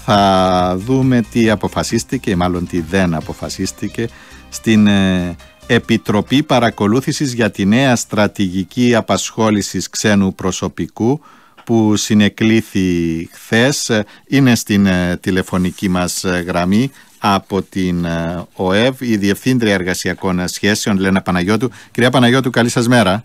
θα δούμε τι αποφασίστηκε, μάλλον τι δεν αποφασίστηκε στην Επιτροπή Παρακολούθησης για τη νέα στρατηγική απασχόλησης ξένου προσωπικού που συνεκλήθη χθες. Είναι στην τηλεφωνική μας γραμμή από την ΟΕΒ η Διευθύντρια Εργασιακών Σχέσεων, Λένα Παναγιώτου. Κυρία Παναγιώτου, καλή σας μέρα.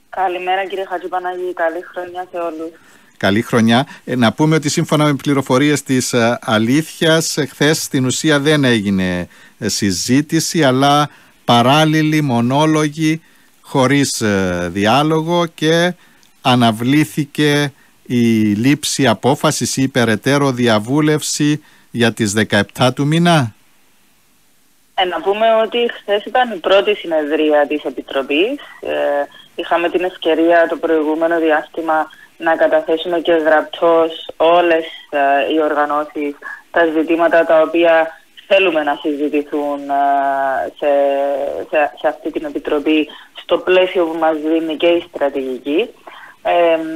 Καλημέρα κύριε Χατζηπαναγή, καλή χρονιά σε όλους. Καλή χρονιά. Να πούμε ότι σύμφωνα με πληροφορίες της Αλήθειας, χθες στην ουσία δεν έγινε συζήτηση, αλλά παράλληλοι μονόλογοι χωρίς διάλογο, και αναβλήθηκε η λήψη απόφασης ή περαιτέρω διαβούλευση για τις 17 του μήνα. Να πούμε ότι χθες ήταν η πρώτη συνεδρία της Επιτροπής. Είχαμε την ευκαιρία το προηγούμενο διάστημα να καταθέσουμε και γραπτώς όλες οι οργανώσεις τα ζητήματα τα οποία θέλουμε να συζητηθούν σε αυτή την Επιτροπή, στο πλαίσιο που μας δίνει και η στρατηγική.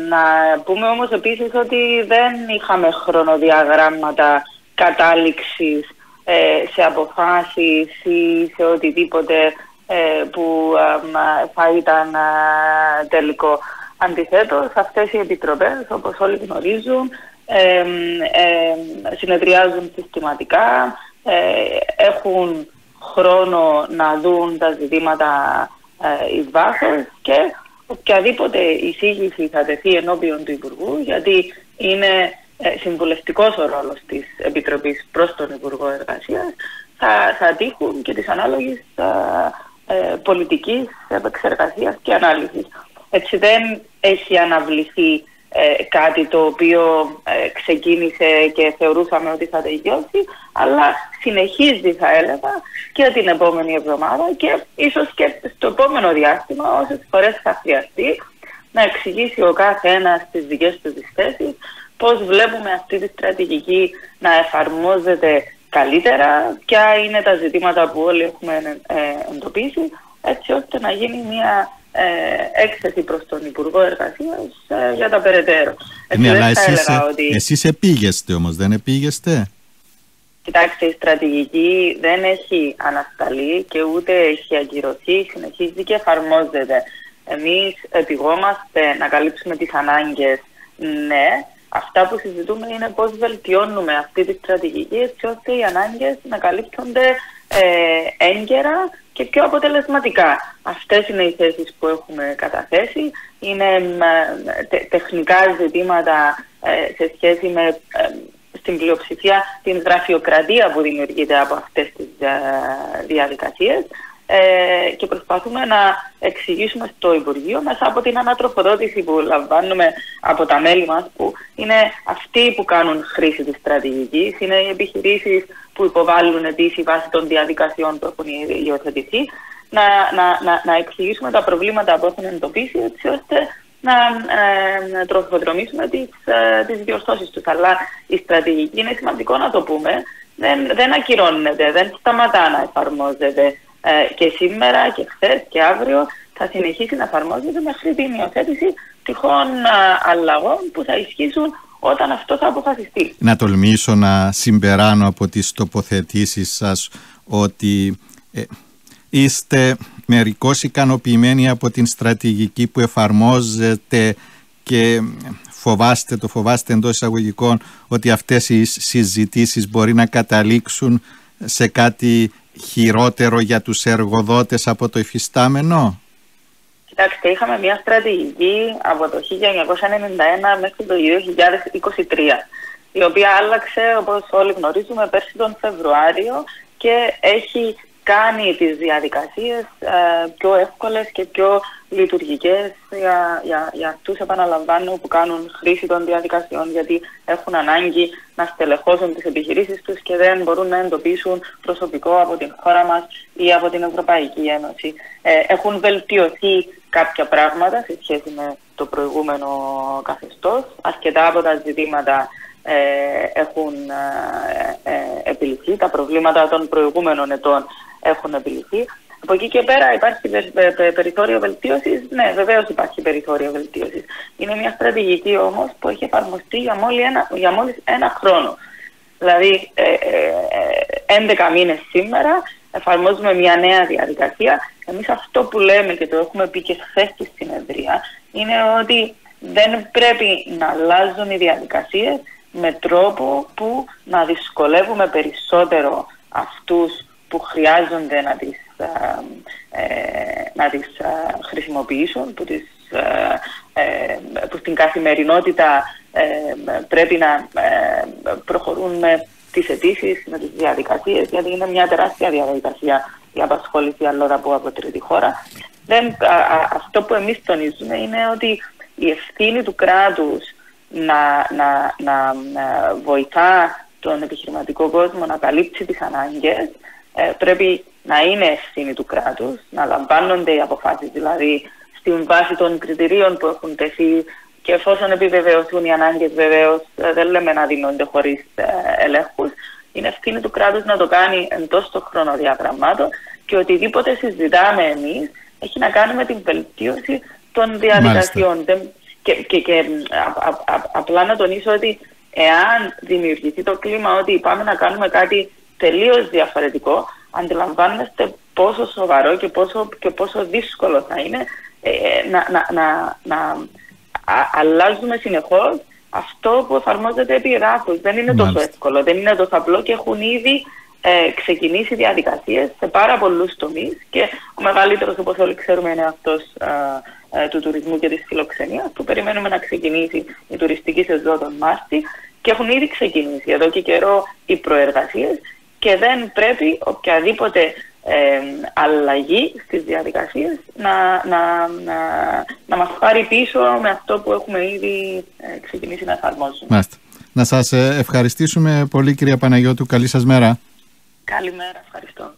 Να πούμε όμως επίσης ότι δεν είχαμε χρονοδιαγράμματα κατάληξης σε αποφάσεις ή σε οτιδήποτε που θα ήταν τελικό. Αντιθέτως, αυτές οι επιτροπές, όπως όλοι γνωρίζουν, συνεδριάζουν συστηματικά, έχουν χρόνο να δουν τα ζητήματα εις βάθος, και οποιαδήποτε εισήγηση θα τεθεί ενώπιον του Υπουργού, γιατί είναι συμβουλευτικός ο ρόλος της Επιτροπής προς τον Υπουργό Εργασίας, θα τύχουν και της ανάλογης πολιτικής επεξεργασίας και ανάλυσης. Έτσι δεν έχει αναβληθεί κάτι το οποίο ξεκίνησε και θεωρούσαμε ότι θα τελειώσει, αλλά συνεχίζει, θα έλεγα, και την επόμενη εβδομάδα και ίσως και στο επόμενο διάστημα, όσες φορές θα χρειαστεί, να εξηγήσει ο κάθε ένας τις δικές του τις θέσεις, πώς βλέπουμε αυτή τη στρατηγική να εφαρμόζεται καλύτερα, ποια είναι τα ζητήματα που όλοι έχουμε εντοπίσει, έτσι ώστε να γίνει μια έκθεση προς τον Υπουργό Εργασίας για τα περαιτέρω. Ναι, αλλά εσείς επήγεστε όμως, δεν επήγεστε? Κοιτάξτε, η στρατηγική δεν έχει ανασταλεί και ούτε έχει ακυρωθεί, συνεχίζει και εφαρμόζεται. Εμείς επηγόμαστε να καλύψουμε τις ανάγκες, ναι. Αυτά που συζητούμε είναι πώς βελτιώνουμε αυτή τη στρατηγική, έτσι ώστε οι ανάγκες να καλύπτονται έγκαιρα και πιο αποτελεσματικά. Αυτές είναι οι θέσεις που έχουμε καταθέσει. Είναι τεχνικά ζητήματα σε σχέση με στην πλειοψηφία την γραφειοκρατία που δημιουργείται από αυτές τις διαδικασίες, και προσπαθούμε να εξηγήσουμε στο Υπουργείο μέσα από την ανατροφοδότηση που λαμβάνουμε από τα μέλη μας, που είναι αυτοί που κάνουν χρήση της στρατηγικής, είναι οι επιχειρήσεις που υποβάλλουν αιτήσεις βάσει των διαδικασιών που έχουν υιοθετηθεί, να εξηγήσουμε τα προβλήματα που έχουν εντοπίσει, έτσι ώστε να τροφοδρομήσουμε τις διορθώσεις τους. Αλλά η στρατηγική, είναι σημαντικό να το πούμε, δεν ακυρώνεται, δεν σταματά να εφαρμόζεται. Και σήμερα και χθες και αύριο θα συνεχίσει να εφαρμόζεται μέχρι την υιοθέτηση τυχόν αλλαγών που θα ισχύσουν όταν αυτό θα αποφασιστεί. Να τολμήσω να συμπεράνω από τις τοποθετήσεις σας ότι είστε μερικώς ικανοποιημένοι από την στρατηγική που εφαρμόζεται και φοβάστε εντός εισαγωγικών ότι αυτές οι συζητήσεις μπορεί να καταλήξουν σε κάτι χειρότερο για τους εργοδότες από το υφιστάμενο? Κοιτάξτε, είχαμε μια στρατηγική από το 1991 μέχρι το 2023, η οποία άλλαξε, όπως όλοι γνωρίζουμε, πέρσι τον Φεβρουάριο, και έχει κάνει τις διαδικασίες πιο εύκολες και πιο λειτουργικές για αυτούς, επαναλαμβάνω, που κάνουν χρήση των διαδικασιών, γιατί έχουν ανάγκη να στελεχώσουν τις επιχειρήσεις τους και δεν μπορούν να εντοπίσουν προσωπικό από την χώρα μας ή από την Ευρωπαϊκή Ένωση. Έχουν βελτιωθεί κάποια πράγματα σε σχέση με το προηγούμενο καθεστώς. Αρκετά από τα ζητήματα έχουν επιληθεί, τα προβλήματα των προηγούμενων ετών έχουν επιληθεί. Από εκεί και πέρα υπάρχει περιθώριο βελτίωσης. Ναι, βεβαίως υπάρχει περιθώριο βελτίωσης. Είναι μια στρατηγική όμως που έχει εφαρμοστεί για μόλις ένα χρόνο. Δηλαδή 11 μήνες σήμερα εφαρμόζουμε μια νέα διαδικασία. Εμείς αυτό που λέμε και το έχουμε πει και χθες στη συνεδρία είναι ότι δεν πρέπει να αλλάζουν οι διαδικασίες με τρόπο που να δυσκολεύουμε περισσότερο αυτούς που χρειάζονται να τις χρησιμοποιήσουν, που στην καθημερινότητα πρέπει να προχωρούν με τις αιτήσεις, με τις διαδικασίες, γιατί είναι μια τεράστια διαδικασία η απασχόληση αλλοδαπού από τρίτη χώρα. Αυτό που εμείς τονίζουμε είναι ότι η ευθύνη του κράτους να βοηθά τον επιχειρηματικό κόσμο να καλύψει τις ανάγκες πρέπει να είναι ευθύνη του κράτους, να λαμβάνονται οι αποφάσεις δηλαδή στην βάση των κριτηρίων που έχουν τεθεί και εφόσον επιβεβαιωθούν οι ανάγκες βεβαίως δεν λέμε να δίνονται χωρίς ελέγχους. Είναι ευθύνη του κράτους να το κάνει εντός των χρονοδιαγραμμάτων και οτιδήποτε συζητάμε εμείς έχει να κάνει με την βελτίωση των διαδικασιών. Και απλά να τονίσω ότι εάν δημιουργηθεί το κλίμα ότι πάμε να κάνουμε κάτι τελείως διαφορετικό, αντιλαμβάνεστε πόσο σοβαρό και πόσο δύσκολο θα είναι να αλλάζουμε συνεχώς αυτό που εφαρμόζεται επί εδάφους. Δεν είναι τόσο εύκολο, δεν είναι τόσο απλό και έχουν ήδη ξεκινήσει διαδικασίες σε πάρα πολλούς τομείς και ο μεγαλύτερος, όπως όλοι ξέρουμε, είναι αυτός του τουρισμού και της φιλοξενίας που περιμένουμε να ξεκινήσει η τουριστική σεζόν τον Μάρτη και έχουν ήδη ξεκινήσει εδώ και καιρό οι προεργασίες και δεν πρέπει οποιαδήποτε αλλαγή στις διαδικασίες να μας πάρει πίσω με αυτό που έχουμε ήδη ξεκινήσει να εφαρμόζουμε. Μάλιστα. Να σας ευχαριστήσουμε πολύ, κυρία Παναγιώτου. Καλή σας μέρα. Καλημέρα, ευχαριστώ.